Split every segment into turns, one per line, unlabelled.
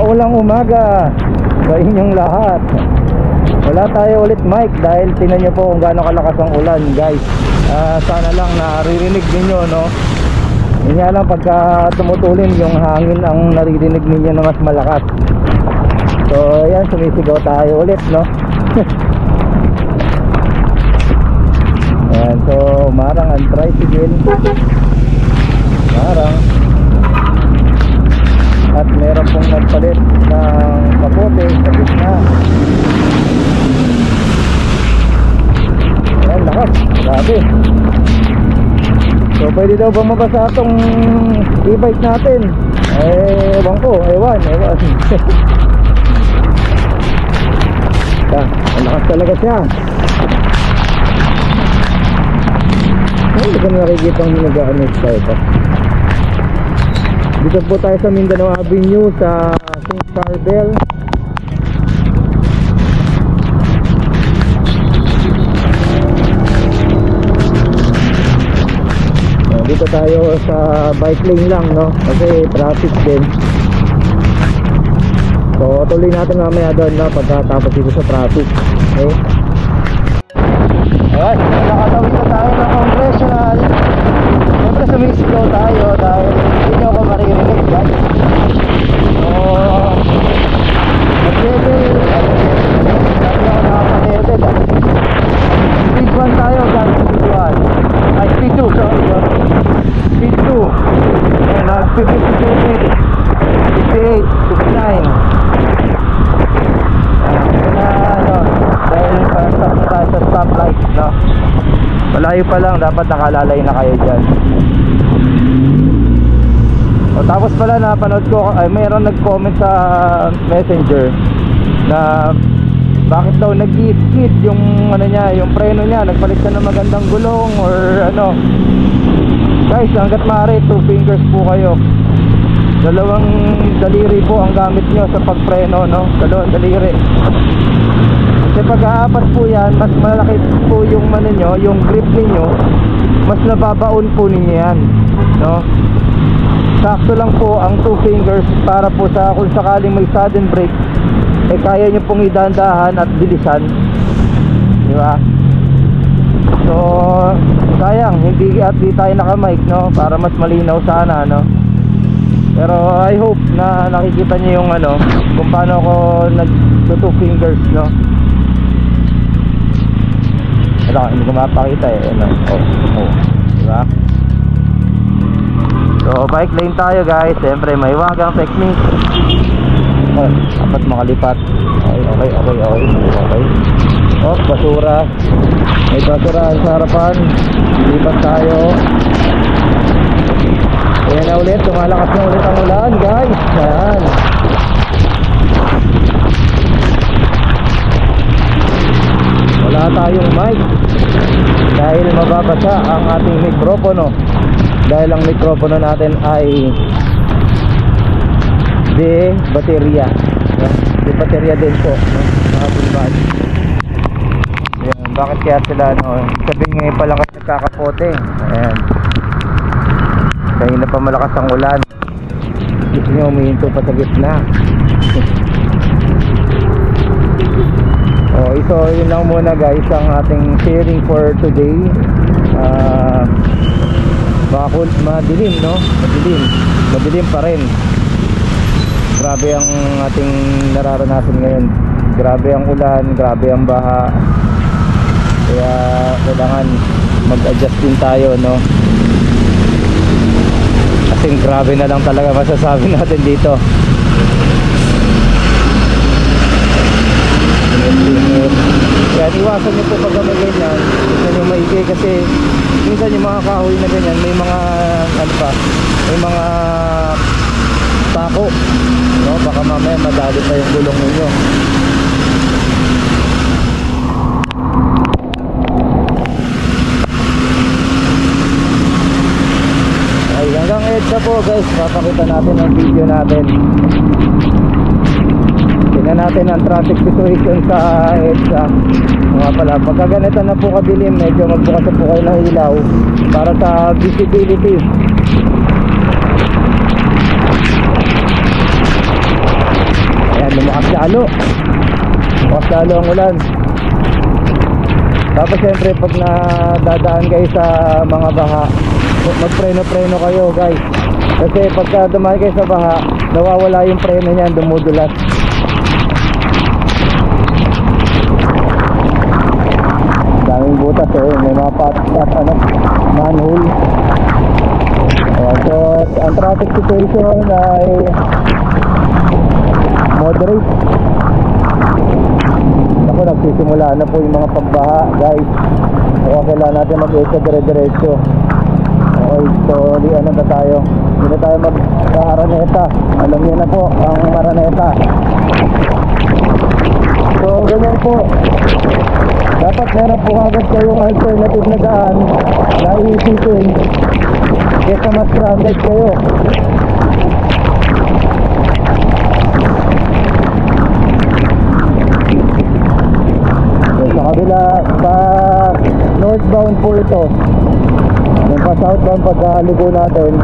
Maulang umaga sa inyong lahat. Wala tayo ulit mic dahil tingnan nyo po kung gaano kalakas ang ulan, guys. Sana lang naririnig ninyo, no? Yun nga lang, pagka tumutulin yung hangin ang naririnig ninyo na mas malakas. So ayan, sumisigaw tayo ulit, no? Ayan, so marang ang tricycle, marang. At meron pong nagpalit ng kapote sa gitna. Ayan, lakas, grabe. So pwede daw ba mabasa itong e-bike natin? Ewan ko, ewan ang lakas talaga siya. Hindi ko nakikita ang nag-aanit tayo pa. Dito po tayo sa Mindanao Avenue sa St. Charbel. Dito tayo sa bike lane lang, no? Kasi traffic din. So tuloy natin mamaya doon, no? Pagkatapos dito sa traffic. Okay? Alright, nakatawid na tayo ng Congressional. Siyempre sumisigaw tayo dahil hindi nyo ako maririnig, guys. So mag-level, sabi ako nakapag-level, speed 1 tayo, guys. Speed 1 ay speed 2, sorry, speed 2. And nag-speed 58, 59. Dahil pa-stop na tayo sa stoplight, no? Malayo pa lang, dapat nakalalay na kayo dyan. O tapos pala napanood ko, ay mayroon nag-comment sa messenger na bakit daw nag-skid yung ano niya, yung preno niya, nagpalit siya ng magandang gulong or ano. Guys, hanggat maaari 2 fingers po kayo. Dalawang daliri po ang gamit nyo sa pagpreno, no? Dalawang daliri. Kasi pag-aapat po yan, mas malaki po yung ano nyo, yung grip ninyo, mas nababaon po ninyo yan, no? Sakto lang po ang 2 fingers para po sa kung sakaling may sudden brake, eh kaya nyo pong idandahan at bilisan, di ba? So sayang hindi tayo naka-mic, no? Para mas malinaw sana, no? Pero I hope na nakikita nyo yung ano, kung paano ako nag-2 fingers, no? Wala, hindi ko mapakita eh, ano? Diba? So bike lane tayo, guys. Siyempre may wagang technique. Dapat makalipat. Okay. Oh, basura. May basura sa harapan. Lipat tayo. Ayan na ulit, tumalakas na ulit ang ulan, guys. Ayan. Wala tayong mic dahil mababasa ang ating mikropono. Dahil ang mikropono natin ay de baterya. De baterya din po, no? Mga bulbad. Ayan, bakit kaya sila, no? Sabi ngayon pa lang kasi nagkakapote. Ayan. Kanina pa malakas ang ulan. Gusto nyo umihinto pa sa gitna. So yun lang muna, guys, ang ating sharing for today. Bakit madilim, no? Madilim pa rin. Grabe ang ating nararanasan ngayon. Grabe ang ulan, grabe ang baha. Kaya kailangan mag-adjust din tayo, no? Kasing grabe na lang talaga masasabi natin dito. Kaya iwasan nyo po pag may ganyan. Gusto nyo maigi kasi minsan yung mga kahoy na ganyan may mga ano pa, may mga tako, no? Baka mamaya madali pa yung gulong ninyo. Ay, hanggang EDSA po, guys. Papakita natin ang video natin. Tingnan natin ang traffic situation sa EDSA. Mga pala, pagka ganito na po kadilim, medyo magbukas po kayo ng ilaw para sa visibility. lumakas lalo ang ulan. Tapos syempre pag nadadaan kayo sa mga baha, magpreno-preno kayo guys, kasi pagka dumaan kayo sa baha, nawawala yung preno niyan, dumudulas. Daming butas may mga manhole. So ang traffic situation ay moderate. Ako, nagsisimula na po yung mga pagbaha guys. So kailangan natin mag-extra dire-diretso. Okay, so ano na tayo, hindi na tayo mag-Araneta. Alam niyo na po ang Araneta. So ganyan po, dapat meron po agad kayong alternative na daan na iisipin kesa mas stranded kayo. So, sa kabila pa northbound po ito, yung pa southbound pagkaliko natin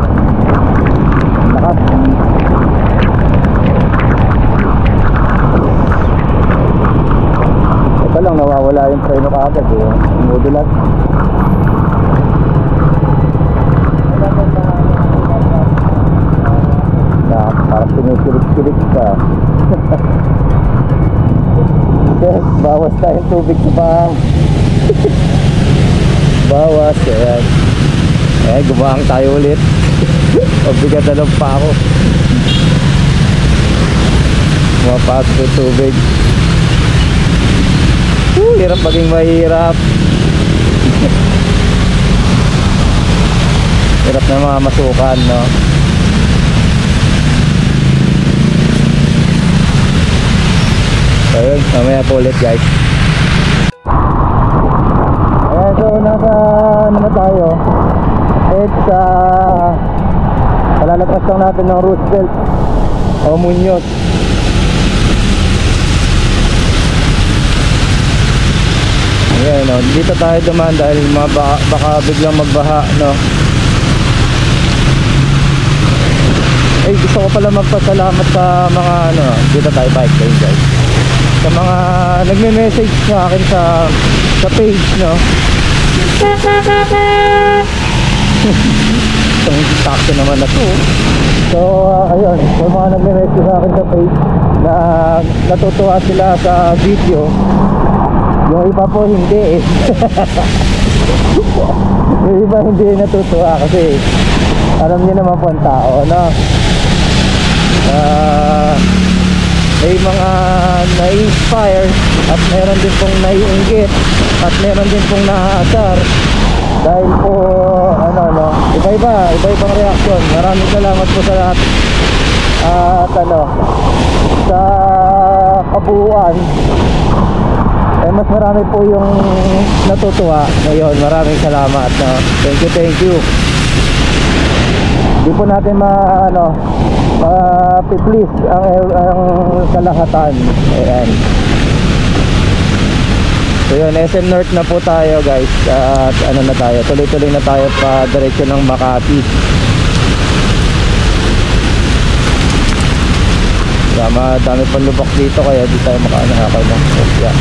lakas. Ito lang, nawawala yung preno kaagad umudulat. Parang sinusilik-silik ka. Yes, bawas tayong tubig sa pang. Bawas, ayan. Gumahang tayo ulit. Pabigat na lang pa ako. Mapasok yung tubig. Hirap maging mahirap. Hirap na mga masukan, no? So yun, mamaya po ulit guys. Ayan, so nasa ano tayo, it's palalagpas lang natin ng Roosevelt o Muñoz. Ayan, no, dito tayo dumaan dahil baka biglang magbaha, no? Gusto ko pala magpasalamat sa mga ano, dito tayo bike lane guys, sa mga nagme-message sa akin sa page, no? Itong taxi naman na to. So ayun, so mga nagme-message sa akin sa page na natutuwa sila sa video. Yung iba po hindi yung iba hindi natutuwa kasi alam niyo naman po ang tao, no? May mga na-inspire at meron din pong naiinggit at meron din pong nahaasar dahil po iba-ibang reaksyon. Maraming salamat po sa lahat at sa kabuuan mas marami po yung natutuwa ngayon. Maraming salamat, no? Thank you. Hindi po natin please ang kalahatan. Ayan. So yun, SM North na po tayo guys. At na tayo, tuloy-tuloy na tayo pa diretso ng Makati. Dami pang lubak dito kaya di tayo makaanakakay ng Sofia.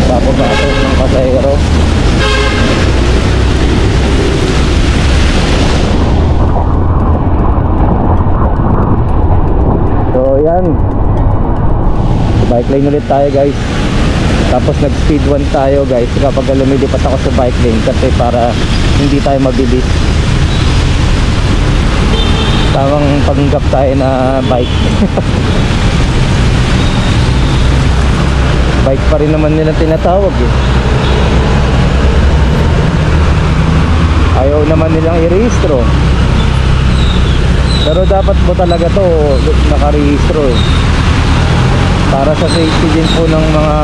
Magpapabato ng pasahero. So yan, bike lane ulit tayo guys. Tapos nag speed 1 tayo guys kapag lumilipat ako sa bike lane kasi para hindi tayo mabilis. Tamang panggap tayo na bike. Bike pa rin naman nila tinatawag Ayaw naman nilang i-rehistro. Pero dapat po talaga to nakarehistro para sa safety din po ng mga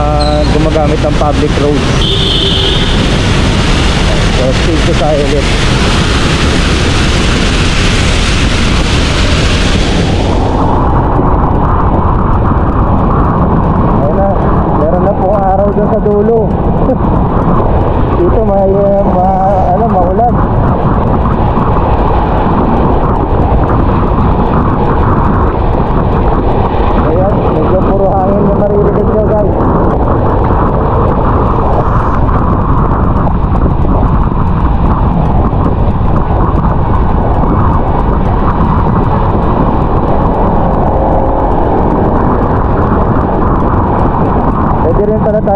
gumagamit ng public roads. So speed to tayo ulit. Ayun na, meron na po araw dun sa dulo. Dito may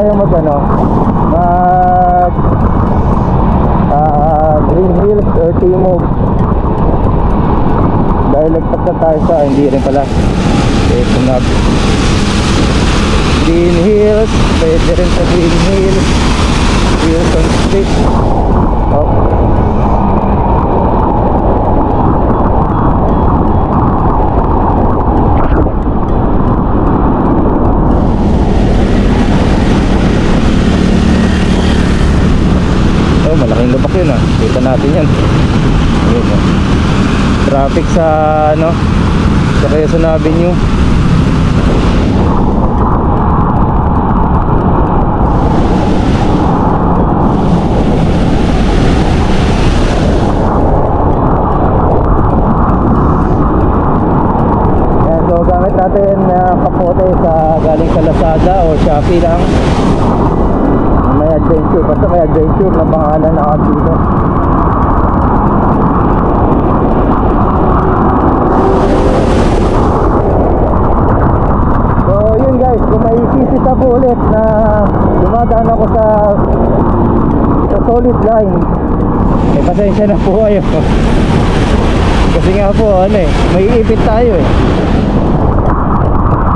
tayo mag ano, mag Green Hills or Timog. Dahil nagpat na tayo sa, hindi rin pala. Ito na. Green Hills, pwede rin sa Green Hills. Wilson Street. Oh. Oh, malaking lubak yun ah. Kita natin yan. Ayun, oh. Traffic sa ano, sa Quezon Avenue. Yan, so gamit natin kapote sa galing sa Lazada o Shopee lang. May adventure, basta may adventure na pangalan na dito. So yun guys, kung may sisita po ulit na dumadaan ako sa solid line, eh pasensya na po kayo. Kasi nga po ano eh, may ipit tayo eh.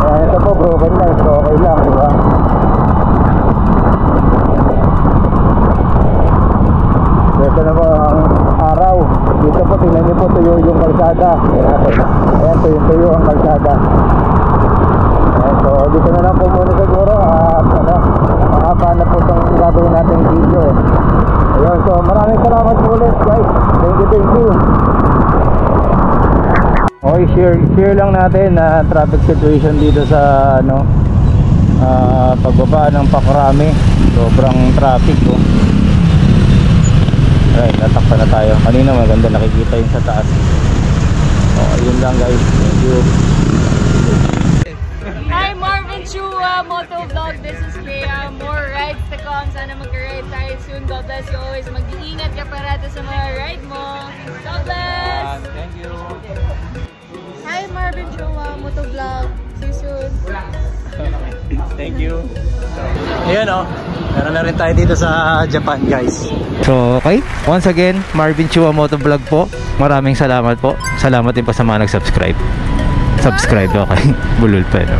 Kaya ito po broken line, so okay lang, diba? Ito na po ang araw. Dito po, tingnan niyo po, tuyo yung kalsada. Ayan, tuyo ang kalsada. Ayan, so dito na lang po muna siguro. At ano, mahaba na po itong gagawin natin video eh. Ayan, so maraming salamat po ulit guys. Thank you. Okay, share lang natin na traffic situation dito sa ano, pagbaba ng Pakurami. Sobrang traffic oh. Alright, natakpan na tayo. Kanina maganda nakikita yung sa taas. Yun lang guys. Thank you.
Hi Marvin Chua, Motovlog. This is Leah. More rides to come. Sana mag-ride tayo soon. God bless you always. Mag-iingat ka parata sa mga ride mo. God bless!
Thank you.
Hi Marvin Chua, Motovlog. See you soon.
Thank you. Ayan o, meron na rin tayo dito sa Japan guys. So okay, once again Marvin Chua Motovlog po. Maraming salamat po. Salamat din po sa mga nag-subscribe. Subscribe, okay. Bulol pa no?